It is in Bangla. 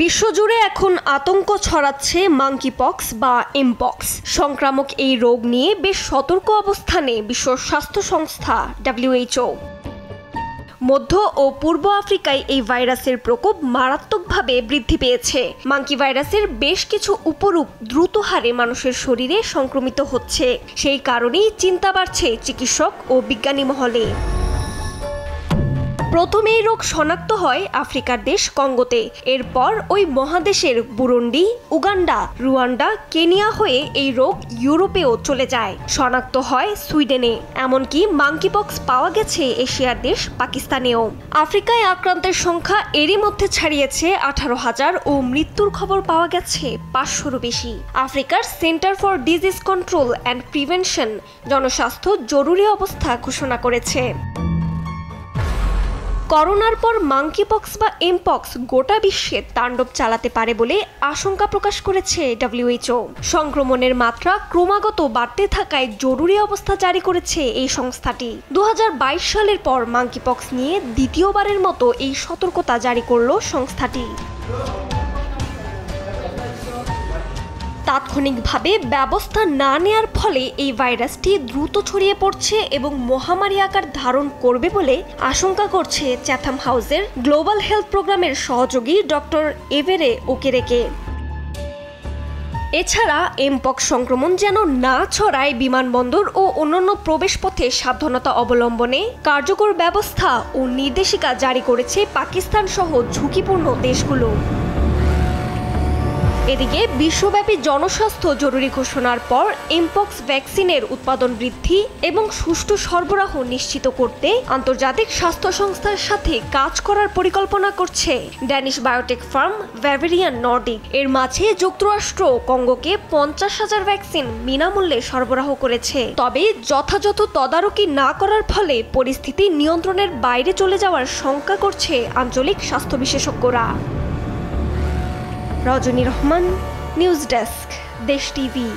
বিশ্বজুড়ে এখন আতঙ্ক ছড়াচ্ছে মাঙ্কিপক্স বা এমপক্স সংক্রামক এই রোগ নিয়ে বেশ সতর্ক অবস্থানে বিশ্ব স্বাস্থ্য সংস্থা WHO। মধ্য ও পূর্ব আফ্রিকায় এই ভাইরাসের প্রকোপ মারাত্মকভাবে বৃদ্ধি পেয়েছে। মাঙ্কি ভাইরাসের বেশ কিছু উপরূপ দ্রুত হারে মানুষের শরীরে সংক্রমিত হচ্ছে। সেই কারণেই চিন্তা বাড়ছে চিকিৎসক ও বিজ্ঞানী মহলে। প্রথমে এই রোগ শনাক্ত হয় আফ্রিকার দেশ কঙ্গোতে। এরপর ওই মহাদেশের বুরুন্ডি, উগান্ডা, রুয়ান্ডা, কেনিয়া হয়ে এই রোগ ইউরোপেও চলে যায়। শনাক্ত হয় সুইডেনে। এমনকি মাঙ্কিপক্স পাওয়া গেছে এশিয়ার দেশ পাকিস্তানেও। আফ্রিকায় আক্রান্তের সংখ্যা এরই মধ্যে ছাড়িয়েছে 18,000 ও মৃত্যুর খবর পাওয়া গেছে 500-রও বেশি। আফ্রিকার centre for disease control and prevention জনস্বাস্থ্য জরুরি অবস্থা ঘোষণা করেছে। করোনার পর মাঙ্কিপক্স বা এমপক্স গোটা বিশ্বে তাণ্ডব চালাতে পারে বলে আশঙ্কা প্রকাশ করেছে WHO। সংক্রমণের মাত্রা ক্রমাগত বাড়তে থাকায় জরুরি অবস্থা জারি করেছে এই সংস্থাটি। 2022 সালের পর মাঙ্কিপক্স নিয়ে দ্বিতীয়বারের মতো এই সতর্কতা জারি করল সংস্থাটি। তাৎক্ষণিকভাবে ব্যবস্থা না নেয়ার ফলে এই ভাইরাসটি দ্রুত ছড়িয়ে পড়ছে এবং মহামারী আকার ধারণ করবে বলে আশঙ্কা করছে চ্যাথাম হাউসের গ্লোবাল হেলথ প্রোগ্রামের সহযোগী ডক্টর এভেরে ওকেরেকে। এছাড়া এমপক্স সংক্রমণ যেন না ছড়ায় বিমানবন্দর ও অন্যান্য প্রবেশপথে সাবধানতা অবলম্বনে কার্যকর ব্যবস্থা ও নির্দেশিকা জারি করেছে পাকিস্তান সহ ঝুঁকিপূর্ণ দেশগুলো। এদিকে বিশ্বব্যাপী জনস্বাস্থ্য জরুরি ঘোষণার পর এমপক্স ভ্যাকসিনের উৎপাদন বৃদ্ধি এবং সুষ্ঠু সরবরাহ নিশ্চিত করতে আন্তর্জাতিক স্বাস্থ্য সংস্থার সাথে কাজ করার পরিকল্পনা করছে Danish biotech firm Bavarian Nordic. এর মাঝে যুক্তরাষ্ট্র কঙ্গোকে 50,000 ভ্যাকসিন বিনামূল্যে সরবরাহ করেছে। তবে যথাযথ তদারকি না করার ফলে পরিস্থিতি নিয়ন্ত্রণের বাইরে চলে যাওয়ার শঙ্কা করছে আঞ্চলিক স্বাস্থ্য বিশেষজ্ঞরা। রজনী রহমান, নিউজ ডেস্ক, দেশ টিভি।